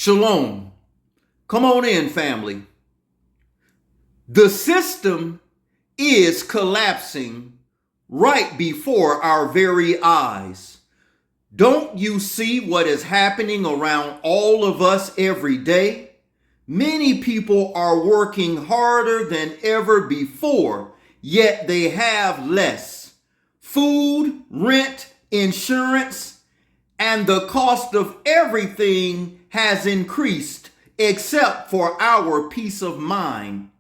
Shalom. Come on in, family. The system is collapsing right before our very eyes. Don't you see what is happening around all of us every day? Many people are working harder than ever before, yet they have less. Food, rent, insurance, and the cost of everything has increased except for our peace of mind.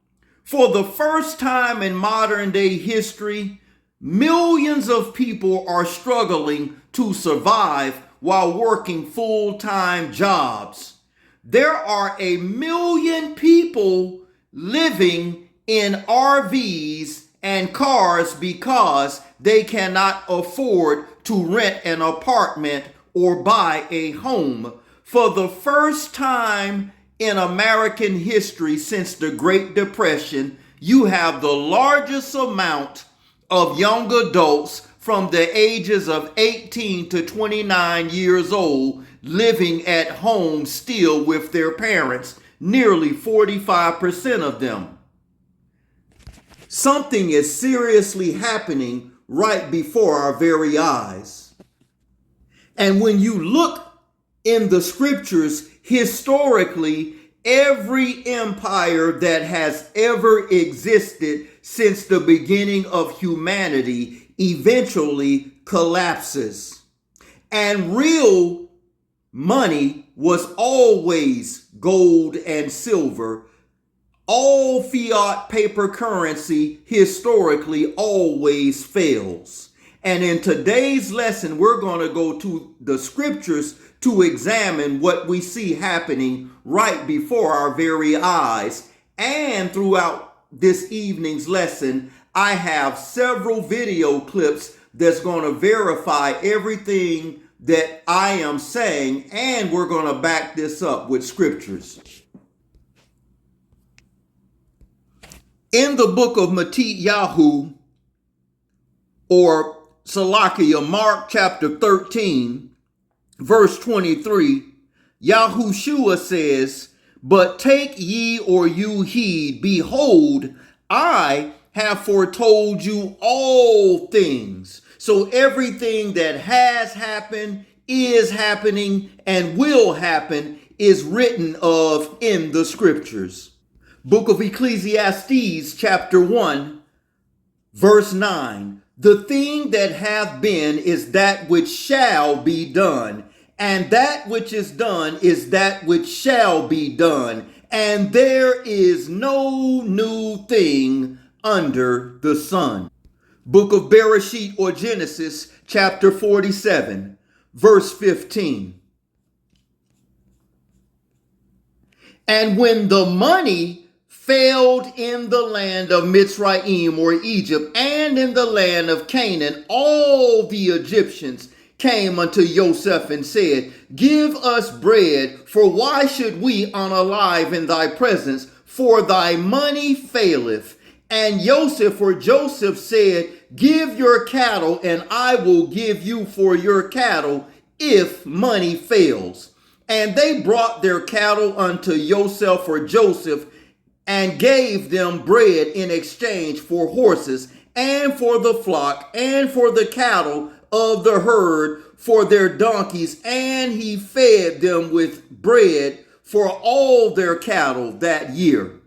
For the first time in modern day history, millions of people are struggling to survive while working full-time jobs. There are 1 million people living in RVs and cars because they cannot afford to rent an apartment or buy a home. For the first time in American history since the Great Depression, you have the largest amount of young adults from the ages of 18 to 29 years old living at home still with their parents, nearly 45% of them. Something is seriously happening right before our very eyes. And when you look in the scriptures, historically, every empire that has ever existed since the beginning of humanity eventually collapses. And real money was always gold and silver. All fiat paper currency historically always fails. And in today's lesson, we're going to go to the scriptures to examine what we see happening right before our very eyes. And throughout this evening's lesson, I have several video clips that's going to verify everything that I am saying, and we're going to back this up with scriptures. In the book of Mattityahu, or Salakia, Mark chapter 13, verse 23, Yahushua says, "But take ye or you heed, behold, I have foretold you all things." So everything that has happened, is happening, and will happen is written of in the scriptures. Book of Ecclesiastes, chapter 1, verse 9. "The thing that hath been is that which shall be done, and that which is done is that which shall be done, and there is no new thing under the sun." Book of Bereshit, or Genesis, chapter 47, verse 15. "And when the money failed in the land of Mitzrayim, or Egypt, and in the land of Canaan, all the Egyptians came unto Joseph and said, Give us bread, for why should we unalive in thy presence? For thy money faileth. And Joseph said, Give your cattle, and I will give you for your cattle, if money fails. And they brought their cattle unto Joseph, or Joseph, and gave them bread in exchange for horses, and for the flock, and for the cattle of the herd, for their donkeys, and he fed them with bread for all their cattle that year.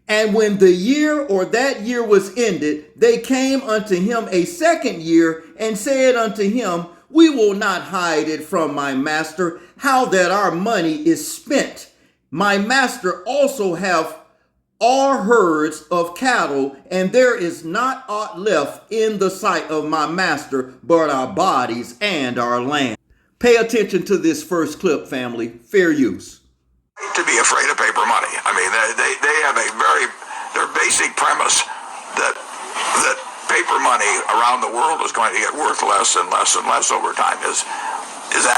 And when the year or that year was ended, they came unto him a second year, and said unto him, We will not hide it from my master, how that our money is spent. My master also have our herds of cattle, and there is not aught left in the sight of my master but our bodies and our land. Pay attention to this first clip, family. Fair use. To be afraid of paper money. I mean, they have their basic premise that paper money around the world is going to get worth less and less and less over time is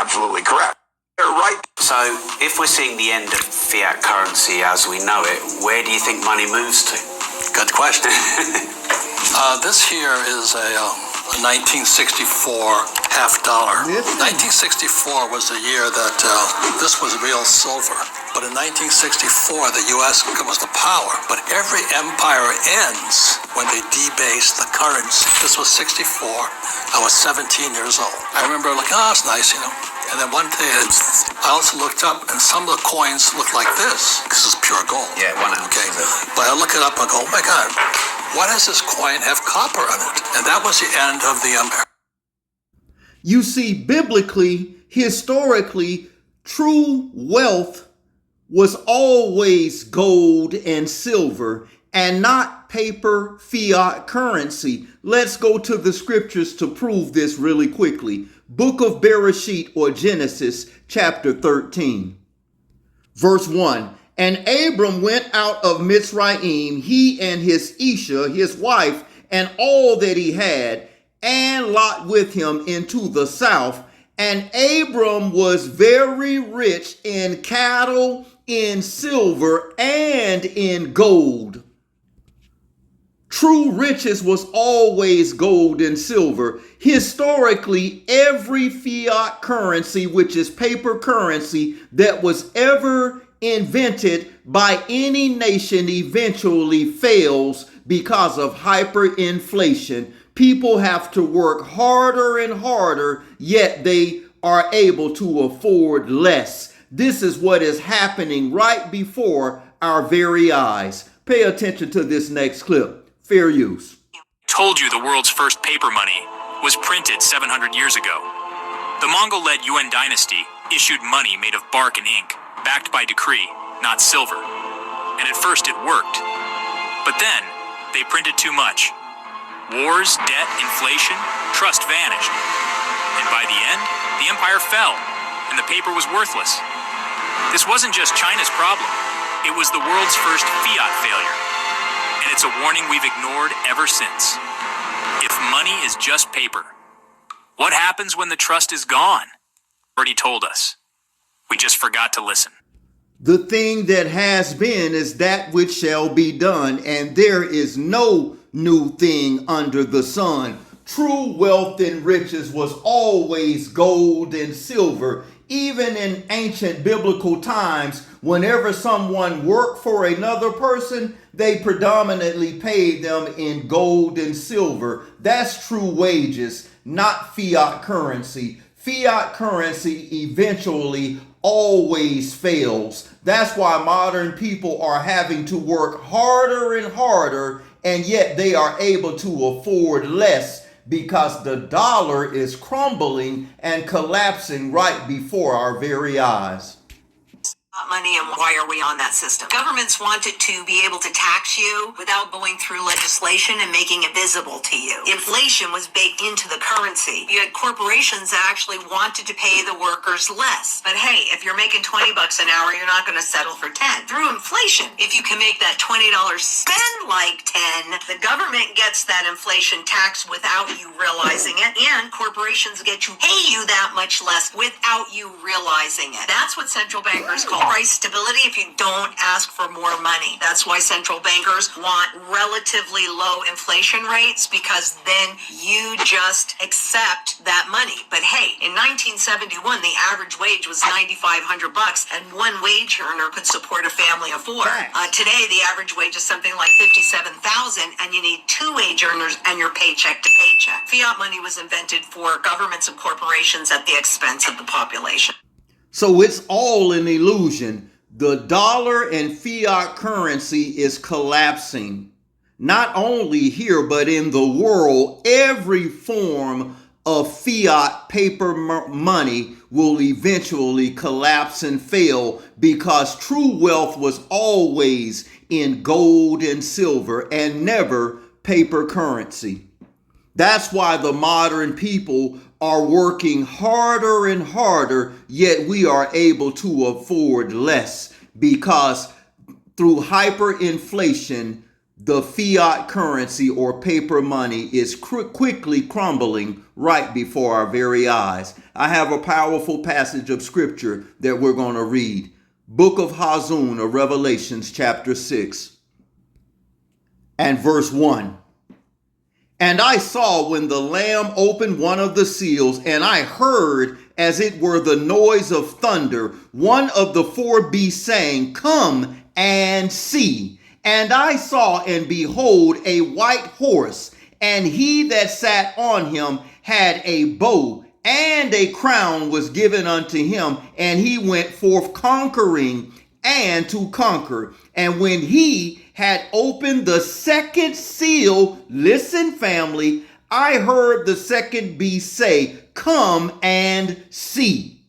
absolutely correct. They're right. So if we're seeing the end of fiat currency as we know it, where do you think money moves to? Good question. This here is a 1964 half dollar. Listen. 1964 was the year that this was real silver. But in 1964, the U.S. was the power. But every empire ends when they debase the currency. This was 64. I was 17 years old. I remember looking, oh, it's nice, you know. And then one day, I also looked up, and some of the coins look like this. This is pure gold. Yeah, 1 ounce. Okay. But I look it up and go, oh my God, why does this coin have copper on it? And that was the end of the empire. You see, biblically, historically, true wealth was always gold and silver and not paper fiat currency. Let's go to the scriptures to prove this really quickly. Book of Bereshit or Genesis chapter 13, verse 1. And Abram went out of Mitzrayim, he and his Isha, his wife, and all that he had, and Lot with him into the south. And Abram was very rich in cattle, in silver, and in gold. True riches was always gold and silver. Historically, every fiat currency, which is paper currency, that was ever invented by any nation eventually fails because of hyperinflation. People have to work harder and harder, yet they are able to afford less. This is what is happening right before our very eyes. Pay attention to this next clip. Fair use. Told you the world's first paper money was printed 700 years ago. The Mongol-led Yuan dynasty issued money made of bark and ink, backed by decree, not silver. And at first it worked. But then, they printed too much. Wars, debt, inflation, trust vanished. And by the end, the empire fell, and the paper was worthless. This wasn't just China's problem. It was the world's first fiat failure. And it's a warning we've ignored ever since. If money is just paper, what happens when the trust is gone? Already told us. We just forgot to listen. The thing that has been is that which shall be done, and there is no new thing under the sun. True wealth and riches was always gold and silver. Even in ancient biblical times, whenever someone worked for another person, they predominantly paid them in gold and silver. That's true wages, not fiat currency. Fiat currency eventually always fails. That's why modern people are having to work harder and harder, and yet they are able to afford less because the dollar is crumbling and collapsing right before our very eyes. Money, and why are we on that system? Governments wanted to be able to tax you without going through legislation and making it visible to you. Inflation was baked into the currency. You had corporations that actually wanted to pay the workers less. But hey, if you're making $20 an hour, you're not going to settle for 10. Through inflation, if you can make that $20 spend like 10, the government gets that inflation tax without you realizing it, and corporations get to pay you that much less without you realizing it. That's what central bankers call price stability if you don't ask for more money. That's why central bankers want relatively low inflation rates, because then you just accept that money. But hey, in 1971, the average wage was $9,500, and one wage earner could support a family of four. Today, the average wage is something like $57,000, and you need two wage earners and you're paycheck to paycheck. Fiat money was invented for governments and corporations at the expense of the population. So it's all an illusion. The dollar and fiat currency is collapsing. Not only here, but in the world, every form of fiat paper money will eventually collapse and fail, because true wealth was always in gold and silver and never paper currency. That's why the modern people are working harder and harder, yet we are able to afford less, because through hyperinflation, the fiat currency or paper money is quickly crumbling right before our very eyes. I have a powerful passage of scripture that we're going to read. Book of Hazun of Revelations chapter 6 and verse 1. And I saw when the Lamb opened one of the seals, and I heard, as it were the noise of thunder, one of the four beasts saying, "Come and see." And I saw, and behold, a white horse, and he that sat on him had a bow, and a crown was given unto him, and he went forth conquering and to conquer. And when he had opened the second seal, listen, family, I heard the second beast say, "Come and see."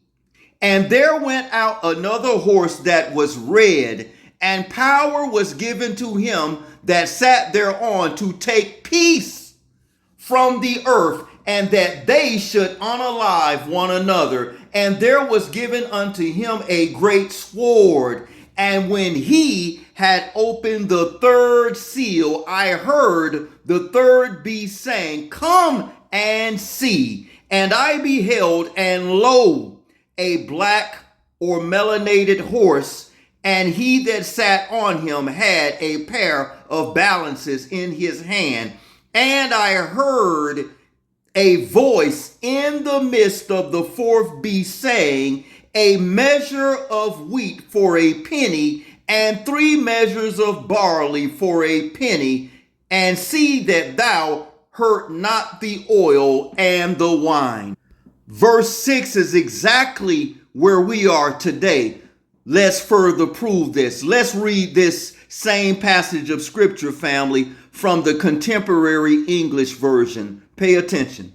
And there went out another horse that was red, and power was given to him that sat thereon to take peace from the earth, and that they should unalive one another. And there was given unto him a great sword. And when he had opened the third seal, I heard the third beast saying, "Come and see." And I beheld, and lo, a black or melanated horse, and he that sat on him had a pair of balances in his hand. And I heard a voice in the midst of the fourth beast saying, "A measure of wheat for a penny, and 3 measures of barley for a penny, and see that thou hurt not the oil and the wine." Verse 6 is exactly where we are today. Let's further prove this. Let's read this same passage of scripture, family, from the Contemporary English Version. Pay attention.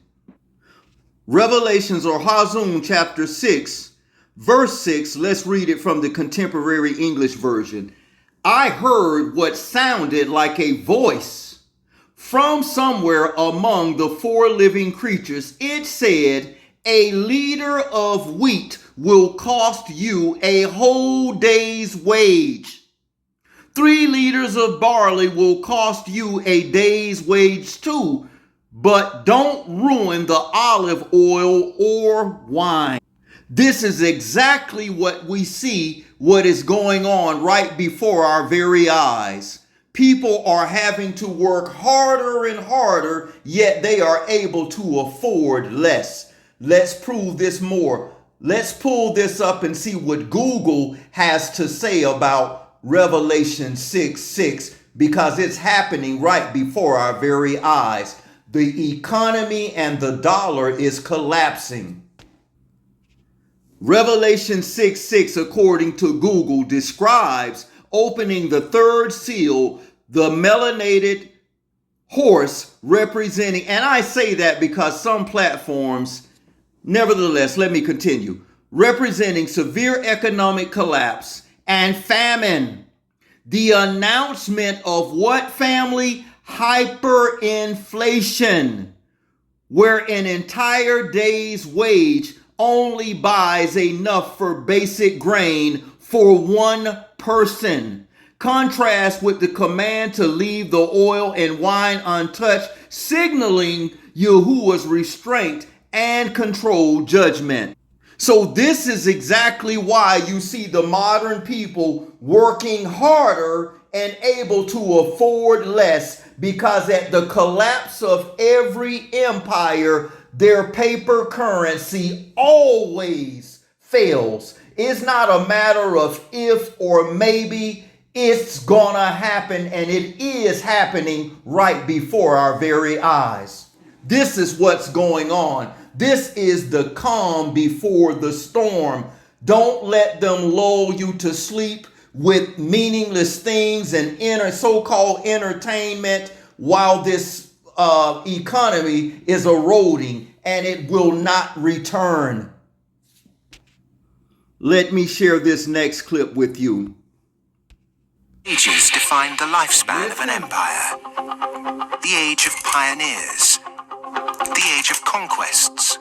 Revelations, or Hazum, chapter 6, verse 6. Let's read it from the Contemporary English Version. I heard what sounded like a voice from somewhere among the 4 living creatures. It said, "A liter of wheat will cost you a whole day's wage. 3 liters of barley will cost you a day's wage too. But don't ruin the olive oil or wine." This is exactly what we see, what is going on right before our very eyes. People are having to work harder and harder, yet they are able to afford less. Let's prove this more. Let's pull this up and see what Google has to say about Revelation 6:6, because it's happening right before our very eyes. The economy and the dollar is collapsing. Revelation 6:6, according to Google, describes opening the third seal, the melanated horse representing, and I say that because some platforms, nevertheless, let me continue, representing severe economic collapse and famine. The announcement of what, family? Hyperinflation, where an entire day's wage only buys enough for basic grain for 1 person. Contrast with the command to leave the oil and wine untouched, signaling Yahuwah's restraint and controlled judgment. So this is exactly why you see the modern people working harder and able to afford less, because at the collapse of every empire, their paper currency always fails. It's not a matter of if or maybe. It's gonna happen, and it is happening right before our very eyes. This is what's going on. This is the calm before the storm. Don't let them lull you to sleep with meaningless things and so-called entertainment while this economy is eroding, and it will not return. Let me share this next clip with you. Ages defined the lifespan of an empire. The age of pioneers, the age of conquests,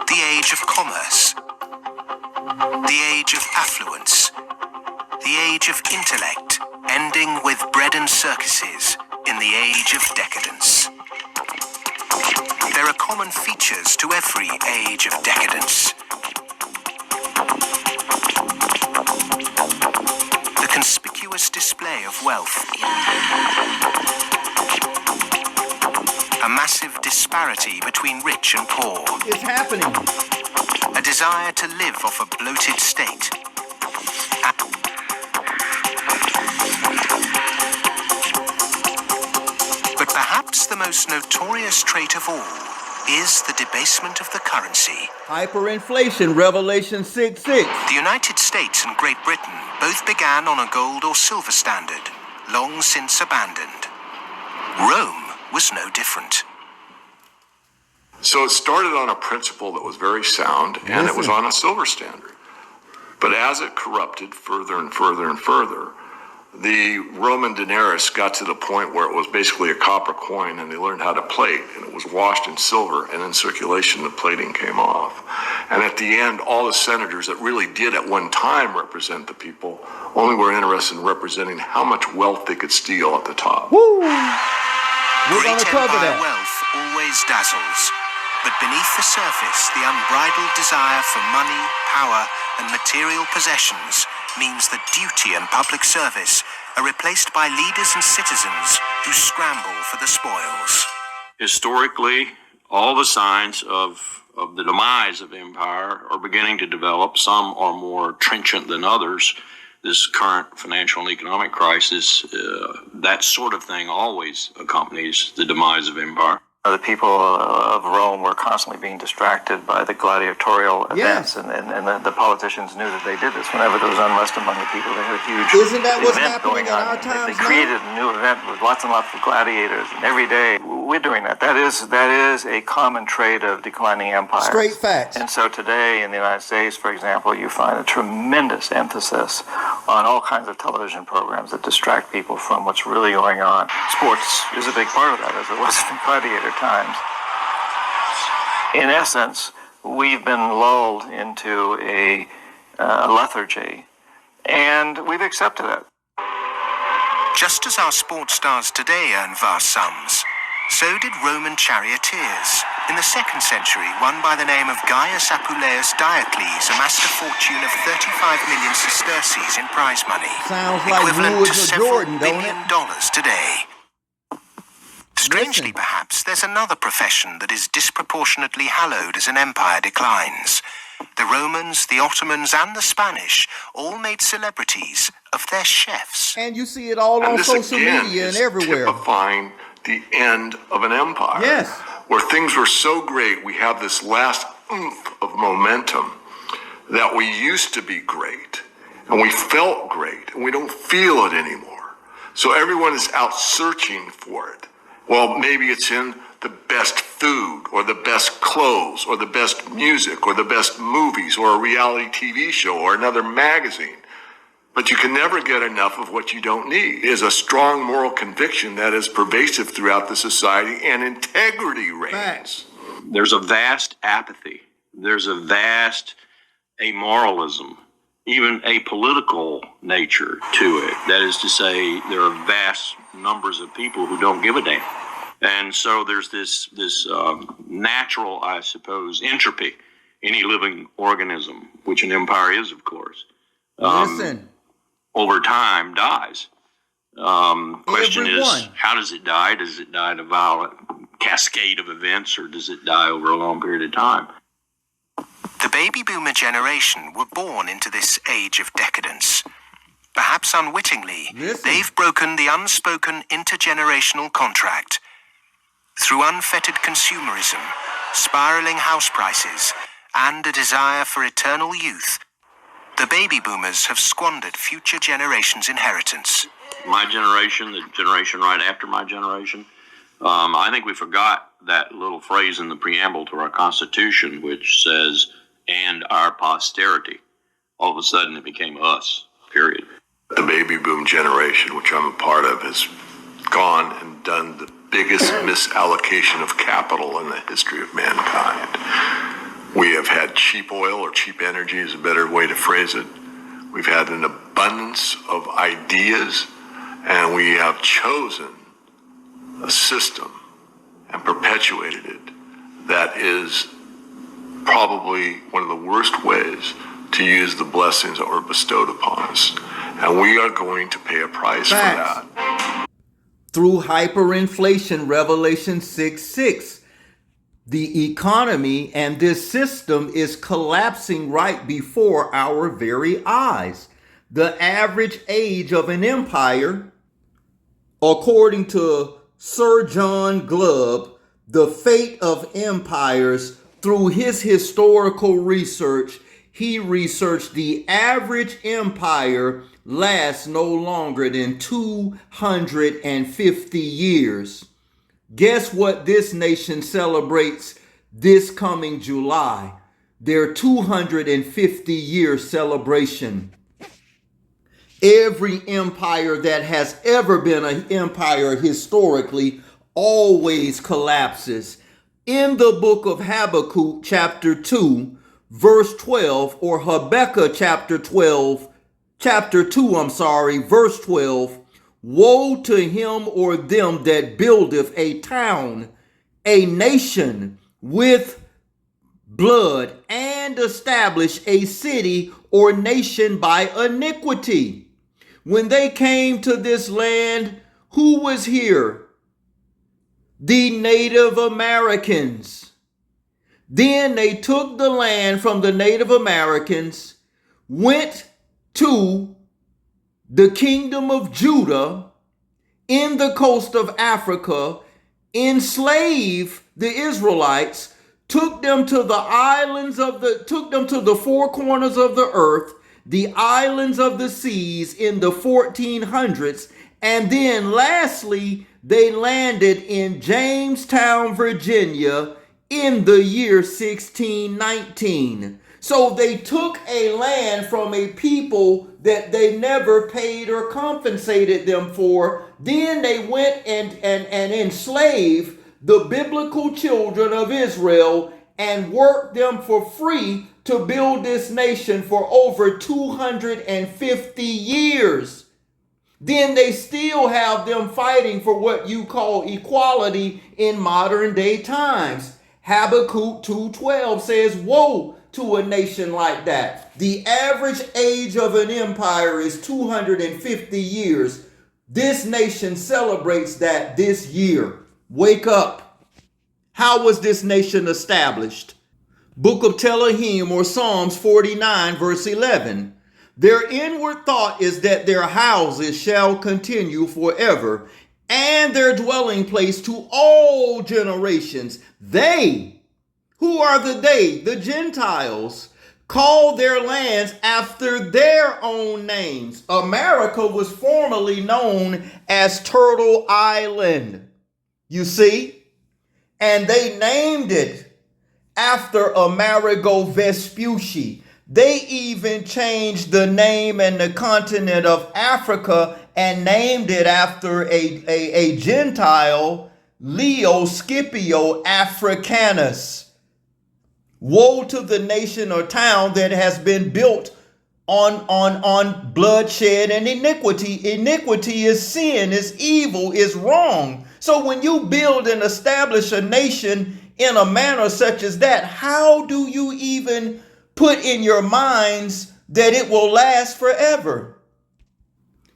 the age of commerce, the age of affluence, the age of intellect, ending with bread and circuses in the age of decadence. There are common features to every age of decadence. The conspicuous display of wealth, a massive disparity between rich and poor, It's happening. a desire to live off a bloated state. But perhaps the most notorious trait of all is the debasement of the currency. Hyperinflation, Revelation 6:6. The United States and Great Britain both began on a gold or silver standard, long since abandoned. Rome was no different. So it started on a principle that was very sound, and it was on a silver standard. But as it corrupted further and further and further, the Roman denarius got to the point where it was basically a copper coin, and they learned how to plate, and it was washed in silver, and in circulation the plating came off. And at the end, all the senators that really did at one time represent the people only were interested in representing how much wealth they could steal at the top. Woo! We're going Great to cover empire that. wealth always dazzles, but beneath the surface, the unbridled desire for money, power, and material possessions means that duty and public service are replaced by leaders and citizens who scramble for the spoils. Historically, all the signs of the demise of empire are beginning to develop. Some are more trenchant than others. This current financial and economic crisis, that sort of thing always accompanies the demise of empire. The people of Rome were constantly being distracted by the gladiatorial events, and the politicians knew that they did this. Whenever there was unrest among the people, they had a huge Isn't that what's event happening going in on. our times They now? created a new event with lots and lots of gladiators, and every day we're doing that. That is a common trait of declining empires. Straight facts. And so today in the United States, for example, you find a tremendous emphasis on all kinds of television programs that distract people from what's really going on. Sports is a big part of that, as it was in gladiator times. In essence, we've been lulled into a lethargy, and we've accepted it. Just as our sports stars today earn vast sums, so did Roman charioteers. In the 2nd century, one by the name of Gaius Apuleius Diocles amassed a fortune of 35 million sesterces in prize money, Sounds like equivalent Lewis to or several Jordan, don't billion it? dollars today. Strangely, Listen. perhaps, there's another profession that is disproportionately hallowed as an empire declines. The Romans, the Ottomans, and the Spanish all made celebrities of their chefs. And you see it all And on this social again media and is everywhere. typifying the end of an empire. Yes. Where things were so great, we have this last oomph of momentum that we used to be great, and we felt great, and we don't feel it anymore. So everyone is out searching for it. Well, maybe it's in the best food, or the best clothes, or the best music, or the best movies, or a reality TV show, or another magazine. But you can never get enough of what you don't need. It is a strong moral conviction that is pervasive throughout the society, and integrity reigns. Facts. There's a vast apathy. There's a vast amoralism, even a political nature to it. That is to say, there are vast numbers of people who don't give a damn. And so there's this natural, I suppose, entropy. Any living organism, which an empire is, of course, Listen. over time dies. Question is, Everyone. how does it die? Does it die in a violent cascade of events, or does it die over a long period of time? The baby boomer generation were born into this age of decadence. Perhaps unwittingly, Listen. they've broken the unspoken intergenerational contract. Through unfettered consumerism, spiraling house prices, and a desire for eternal youth, the baby boomers have squandered future generations' inheritance. My generation, the generation right after my generation, I think we forgot that little phrase in the preamble to our Constitution, which says, and our posterity. All of a sudden it became us, period. The baby boom generation, which I'm a part of, has gone and done the biggest misallocation of capital in the history of mankind. We have had cheap oil, or cheap energy is a better way to phrase it. We've had an abundance of ideas, and we have chosen a system and perpetuated it that is probably one of the worst ways to use the blessings that were bestowed upon us. And we are going to pay a price Facts. for that. through hyperinflation, Revelation 6:6. The economy and this system is collapsing right before our very eyes. The average age of an empire, according to Sir John Glubb, The Fate of Empires, through his historical research, he researched the average empire lasts no longer than 250 years. Guess what this nation celebrates this coming July? Their 250-year celebration. Every empire that has ever been an empire historically always collapses. In the book of Habakkuk chapter 2, verse 12, or Habakkuk chapter 2, verse 12, woe to him or them that buildeth a town, a nation with blood, and establish a city or nation by iniquity. When they came to this land, who was here? The Native Americans. Then they took the land from the Native Americans, went to the kingdom of Judah in the coast of Africa, enslaved the Israelites, took them to the four corners of the earth, the islands of the seas in the 1400s, and then lastly, they landed in Jamestown, Virginia in the year 1619. So they took a land from a people that they never paid or compensated them for. Then they went and enslaved the biblical children of Israel and worked them for free to build this nation for over 250 years. Then they still have them fighting for what you call equality in modern day times. Habakkuk 2:12 says, woe to a nation like that. The average age of an empire is 250 years. This nation celebrates that this year. Wake up. How was this nation established? Book of Telahim, or Psalms 49 verse 11. Their inward thought is that their houses shall continue forever, and their dwelling place to all generations. They, who are the they? The Gentiles, call their lands after their own names. America was formerly known as Turtle Island, you see, and they named it after Amerigo Vespucci. They even changed the name and the continent of Africa and named it after a Gentile, Leo Scipio Africanus. Woe to the nation or town that has been built on bloodshed and iniquity. Iniquity is sin, is evil, is wrong. So when you build and establish a nation in a manner such as that, how do you even put in your minds that it will last forever?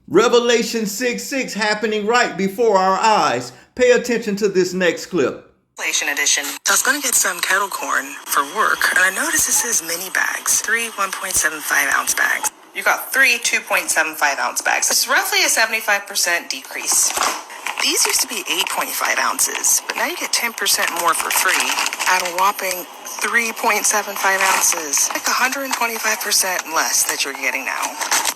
Revelation 6:6 happening right before our eyes. Pay attention to this next clip. Inflation edition. So I was going to get some kettle corn for work, and I noticed it says mini bags, 3 1.75 ounce bags. You got 3 2.75 ounce bags. It's roughly a 75% decrease. These used to be 8.5 ounces, but now you get 10% more for free at a whopping 3.75 ounces. Like 125% less that you're getting now.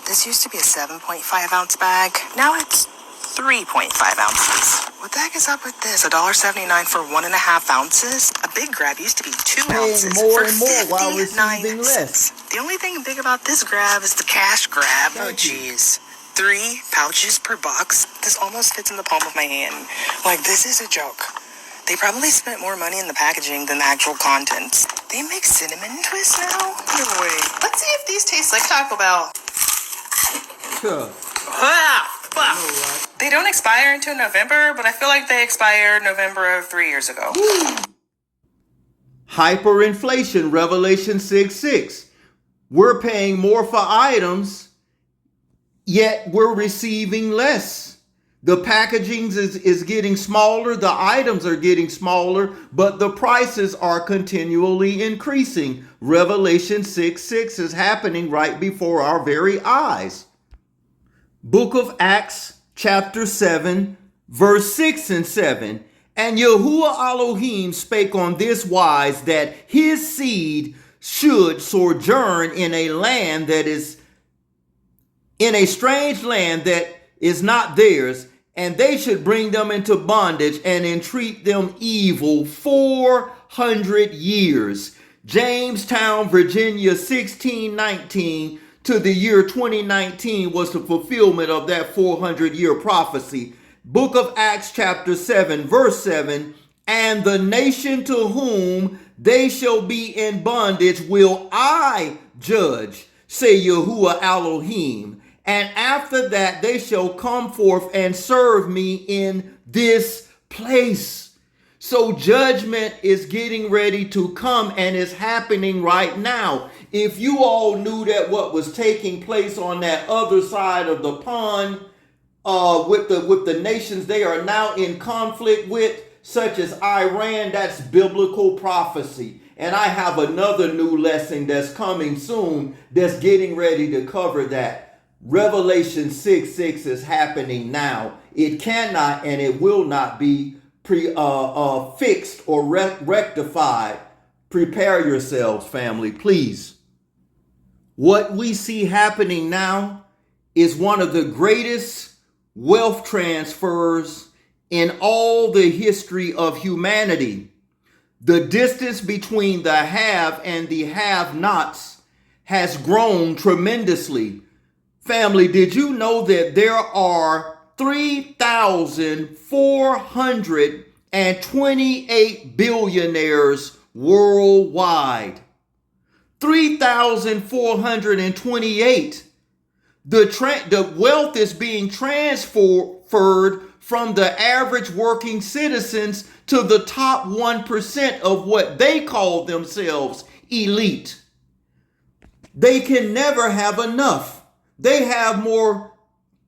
This used to be a 7.5 ounce bag. Now it's 3.5 ounces. What the heck is up with this? $1.79 for 1.5 ounces? A big grab used to be 2 ounces more for and more while receiving 59 less. The only thing big about this grab is the cash grab. Oh, jeez. 3 pouches per box. This almost fits in the palm of my hand. Like, this is a joke. They probably spent more money in the packaging than the actual contents. They make cinnamon twists now? No way. Let's see if these taste like Taco Bell. Sure. They don't expire until November, but I feel like they expired November of 3 years ago. Hyperinflation, Revelation 6:6. We're paying more for items, yet we're receiving less. The packaging is getting smaller, the items are getting smaller, but the prices are continually increasing. Revelation 6:6 is happening right before our very eyes. Book of Acts, chapter 7, verse 6 and 7. And Yahuwah Elohim spake on this wise, that his seed should sojourn in a land that is in a strange land that is not theirs, and they should bring them into bondage and entreat them evil 400 years. Jamestown, Virginia, 1619 to the year 2019 was the fulfillment of that 400-year prophecy. Book of Acts chapter 7, verse 7, and the nation to whom they shall be in bondage will I judge, say Yahuwah Elohim. And after that they shall come forth and serve me in this place. So judgment is getting ready to come and is happening right now. If you all knew that what was taking place on that other side of the pond with the nations they are now in conflict with, such as Iran, that's biblical prophecy. And I have another new lesson that's coming soon that's getting ready to cover that. Revelation 6:6 is happening now. It cannot and it will not be fixed or rectified. Prepare yourselves, family, please. What we see happening now is one of the greatest wealth transfers in all the history of humanity. The distance between the have and the have-nots has grown tremendously. Family, did you know that there are 3,428 billionaires worldwide? 3,428. The wealth is being transferred from the average working citizens to the top 1% of what they call themselves elite. They can never have enough. They have more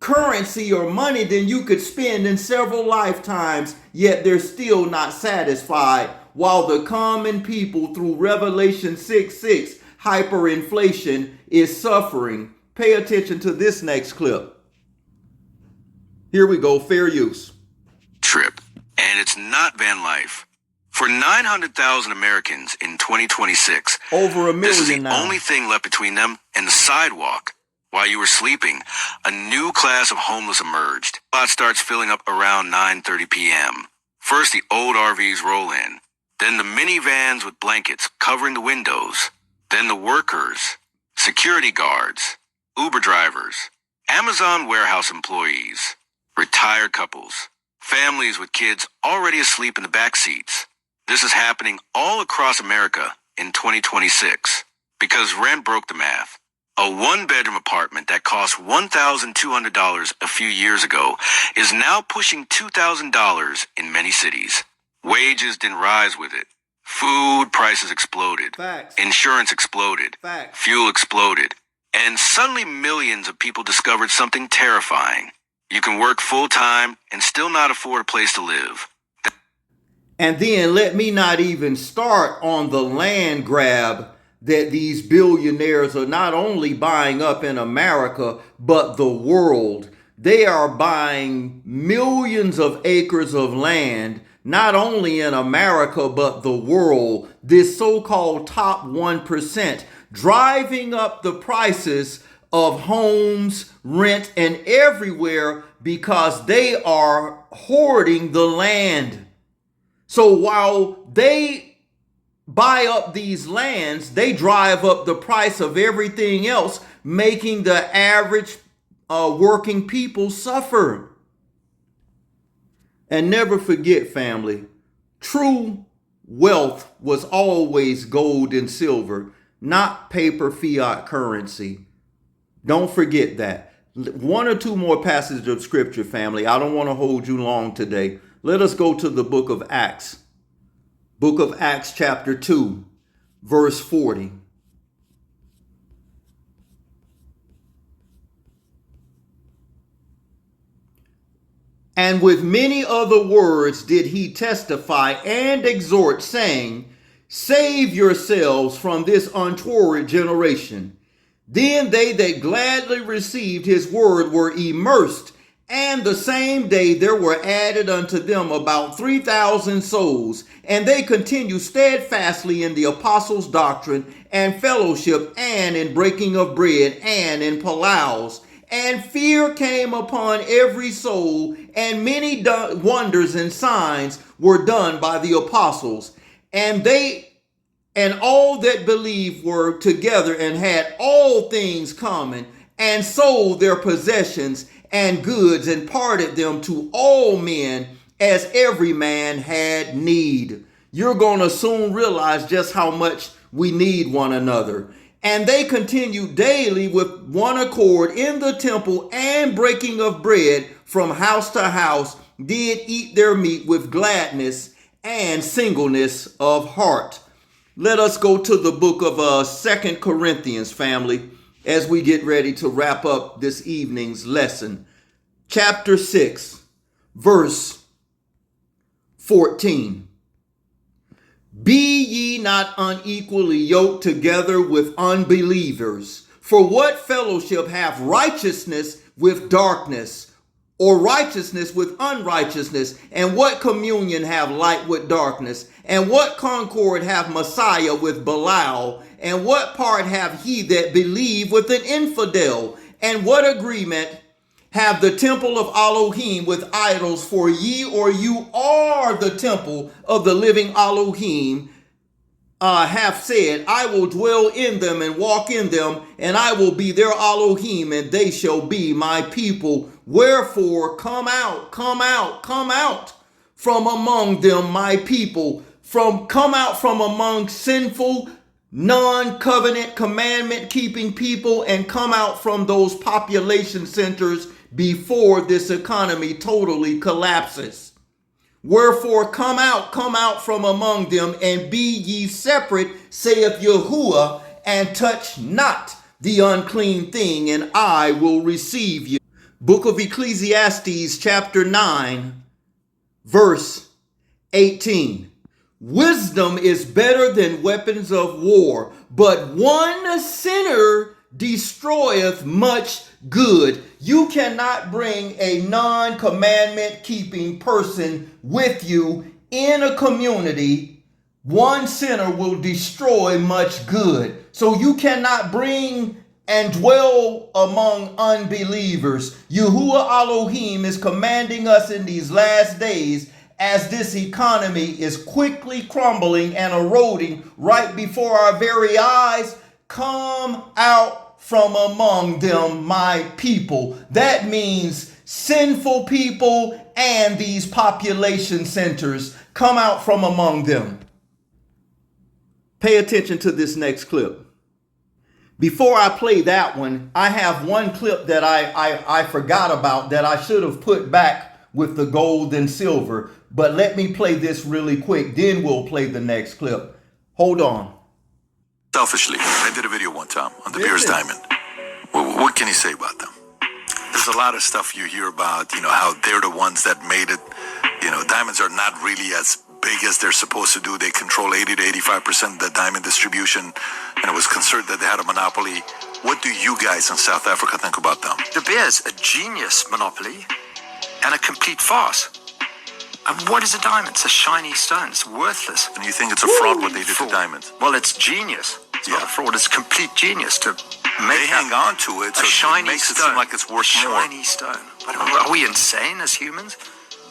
currency or money than you could spend in several lifetimes, yet they're still not satisfied, while the common people through Revelation 6:6, hyperinflation, is suffering. Pay attention to this next clip. Here we go, fair use. Trip, and it's not van life. For 900,000 Americans in 2026, over a million this is the now. only thing left between them and the sidewalk. While you were sleeping, a new class of homeless emerged. The lot starts filling up around 9:30 p.m. First, the old RVs roll in. Then the minivans with blankets covering the windows. Then the workers, security guards, Uber drivers, Amazon warehouse employees, retired couples, families with kids already asleep in the back seats. This is happening all across America in 2026 because rent broke the math. A one-bedroom apartment that cost $1,200 a few years ago is now pushing $2,000 in many cities. Wages didn't rise with it. Food prices exploded. Facts. Insurance exploded. Facts. Fuel exploded. And suddenly millions of people discovered something terrifying. You can work full-time and still not afford a place to live. And then let me not even start on the land grab that these billionaires are not only buying up in America, but the world. They are buying millions of acres of land, not only in America, but the world. This so-called top 1%, driving up the prices of homes, rent, and everywhere because they are hoarding the land. So while they buy up these lands, they drive up the price of everything else, making the average working people suffer. And never forget, family, true wealth was always gold and silver, not paper fiat currency. Don't forget that. One or two more passages of scripture, family. I don't want to hold you long today. Let us go to the book of Acts. Book of Acts chapter 2, verse 40. And with many other words did he testify and exhort, saying, Save yourselves from this untoward generation. Then they that gladly received his word were immersed, and the same day there were added unto them about 3,000 souls. And they continued steadfastly in the apostles' doctrine and fellowship, and in breaking of bread, and in ploughs. And fear came upon every soul, and many wonders and signs were done by the apostles. And all that believed were together and had all things common, and sold their possessions and goods, and parted them to all men as every man had need. You're going to soon realize just how much we need one another. And they continued daily with one accord in the temple, and breaking of bread from house to house, did eat their meat with gladness and singleness of heart. Let us go to the book of 2 Corinthians, family, as we get ready to wrap up this evening's lesson. Chapter 6, verse 14. Be ye not unequally yoked together with unbelievers. For what fellowship hath righteousness with darkness, or righteousness with unrighteousness? And what communion have light with darkness? And what concord hath Messiah with Belial? And what part have he that believe with an infidel? And what agreement have the temple of Elohim with idols? For ye or you are the temple of the living Elohim, hath said, I will dwell in them and walk in them, and I will be their Elohim, and they shall be my people. Wherefore come out, come out, come out from among them, my people. Come out from among sinful, non-covenant, commandment-keeping people, and come out from those population centers before this economy totally collapses. Wherefore come out from among them, and be ye separate, saith Yahuwah, and touch not the unclean thing, and I will receive you. Book of Ecclesiastes, chapter 9, verse 18. Wisdom is better than weapons of war, but one sinner destroyeth much good. You cannot bring a non-commandment keeping person with you in a community. One sinner will destroy much good. So you cannot bring and dwell among unbelievers. Yahuwah Elohim is commanding us in these last days, as this economy is quickly crumbling and eroding right before our very eyes. Come out from among them, my people. That means sinful people and these population centers. Come out from among them. Pay attention to this next clip. Before I play that one, I have one clip that I forgot about that I should have put back with the gold and silver. But let me play this really quick. Then we'll play the next clip. Hold on. Selfishly, I did a video one time on the Beers Diamond. What can you say about them? There's a lot of stuff you hear about, how they're the ones that made it. Diamonds are not really as big as they're supposed to do. They control 80 to 85% of the diamond distribution, and it was considered that they had a monopoly. What do you guys in South Africa think about them? De Beers, a genius monopoly and a complete farce. And what is a diamond? It's a shiny stone. It's worthless. And you think it's a fraud what they did to diamonds? Well, it's genius. It's not a fraud. It's complete genius to make. They hang on to it, so it makes it seem like it's worth more. A shiny stone. But are we insane as humans?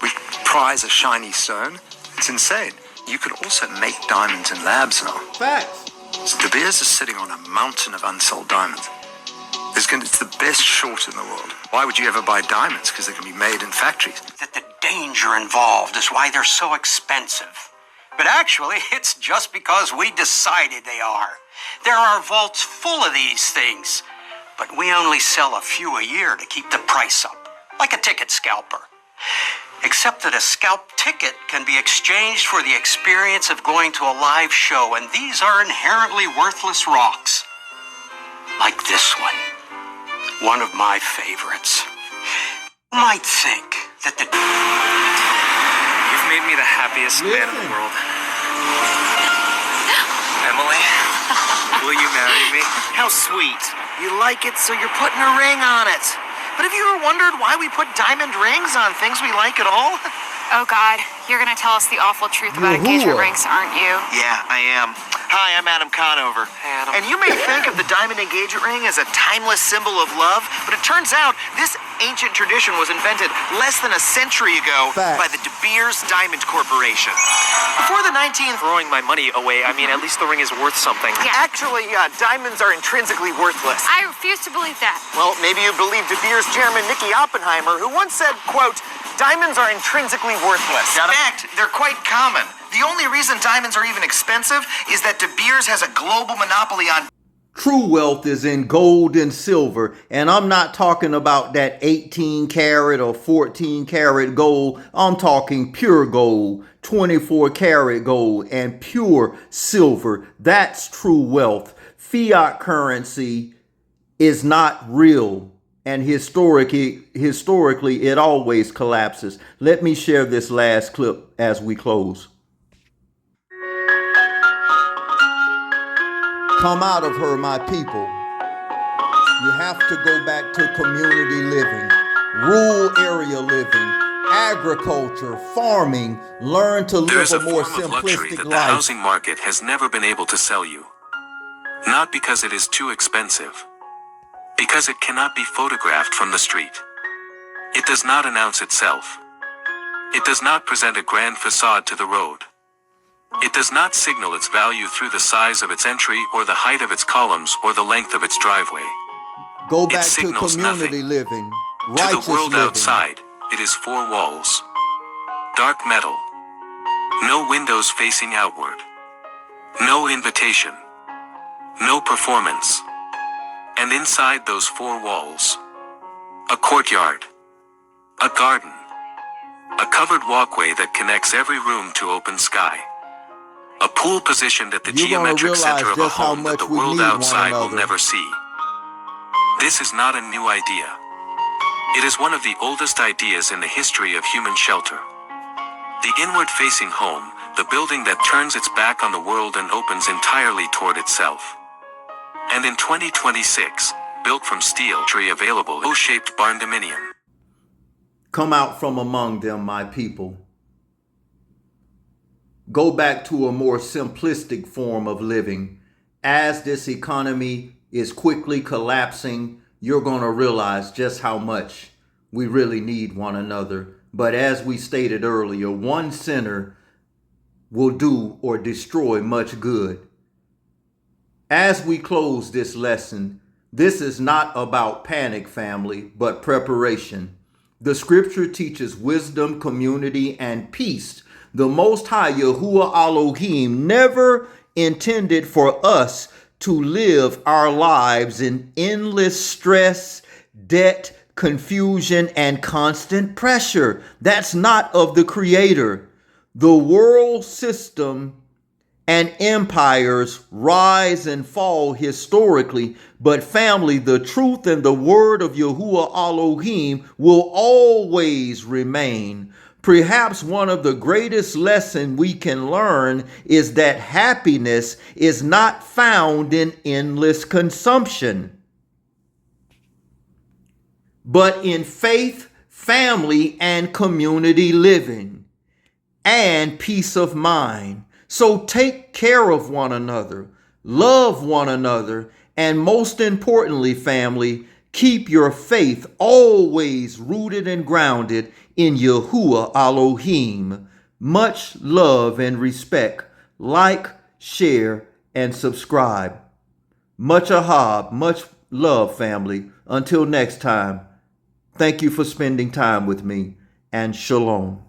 We prize a shiny stone. It's insane. You could also make diamonds in labs now. Facts. So De Beers is sitting on a mountain of unsold diamonds. It's the best short in the world. Why would you ever buy diamonds? Because they can be made in factories. That the danger involved is why they're so expensive. But actually, it's just because we decided they are. There are vaults full of these things, but we only sell a few a year to keep the price up, like a ticket scalper. Except that a scalp ticket can be exchanged for the experience of going to a live show, and these are inherently worthless rocks. Like this one of my favorites. You might think that the... You've made me the happiest man in the world. Emily, will you marry me? How sweet. You like it, so you're putting a ring on it. But have you ever wondered why we put diamond rings on things we like at all? Oh God, you're gonna tell us the awful truth about engagement rings, aren't you? Yeah, I am. Hi, I'm Adam Conover. Hey, Adam. And you may think of the diamond engagement ring as a timeless symbol of love, but it turns out this ancient tradition was invented less than a century ago by the De Beers Diamond Corporation. Before the 19th... Throwing my money away, I mean, at least the ring is worth something. Yeah. Actually, diamonds are intrinsically worthless. I refuse to believe that. Well, maybe you believe De Beers chairman Nicky Oppenheimer, who once said, quote, "Diamonds are intrinsically worthless." In fact, they're quite common. The only reason diamonds are even expensive is that De Beers has a global monopoly on... True wealth is in gold and silver, and I'm not talking about that 18 karat or 14 karat gold. I'm talking pure gold, 24 karat gold, and pure silver. That's true wealth. Fiat currency is not real, and historically it always collapses. Let me share this last clip as we close. Come out of her, my people. You have to go back to community living, rural area living, agriculture, farming. Learn to live a more simplistic that the life. housing market has never been able to sell you. Not because it is too expensive, because it cannot be photographed from the street. It does not announce itself. It does not present a grand facade to the road. It does not signal its value through the size of its entry or the height of its columns or the length of its driveway. Go back It to signals community nothing. living, To righteous the world living. outside, it is four walls. Dark metal. No windows facing outward. No invitation. No performance. And inside those four walls, a courtyard. A garden. A covered walkway that connects every room to open sky. A pool positioned at the You're gonna geometric center realize of a just how home that much the we world need one outside will another. never see. This is not a new idea. It is one of the oldest ideas in the history of human shelter. The inward-facing home, the building that turns its back on the world and opens entirely toward itself. And in 2026, built from steel, tree available O-shaped barn dominion. Come out from among them, my people. Go back to a more simplistic form of living. As this economy is quickly collapsing, you're going to realize just how much we really need one another. But as we stated earlier, one sinner will do or destroy much good. As we close this lesson, this is not about panic, family, but preparation. The scripture teaches wisdom, community, and peace. The Most High Yahuwah Elohim never intended for us to live our lives in endless stress, debt, confusion, and constant pressure. That's not of the Creator. The world system and empires rise and fall historically, but family, the truth and the word of Yahuwah Elohim will always remain. Perhaps one of the greatest lessons we can learn is that happiness is not found in endless consumption, but in faith, family, and community living, and peace of mind. So take care of one another, love one another, and most importantly, family, keep your faith always rooted and grounded in Yahuwah Elohim. Much love and respect. Like, share, and subscribe. Much ahab, much love, family. Until next time, thank you for spending time with me, and shalom.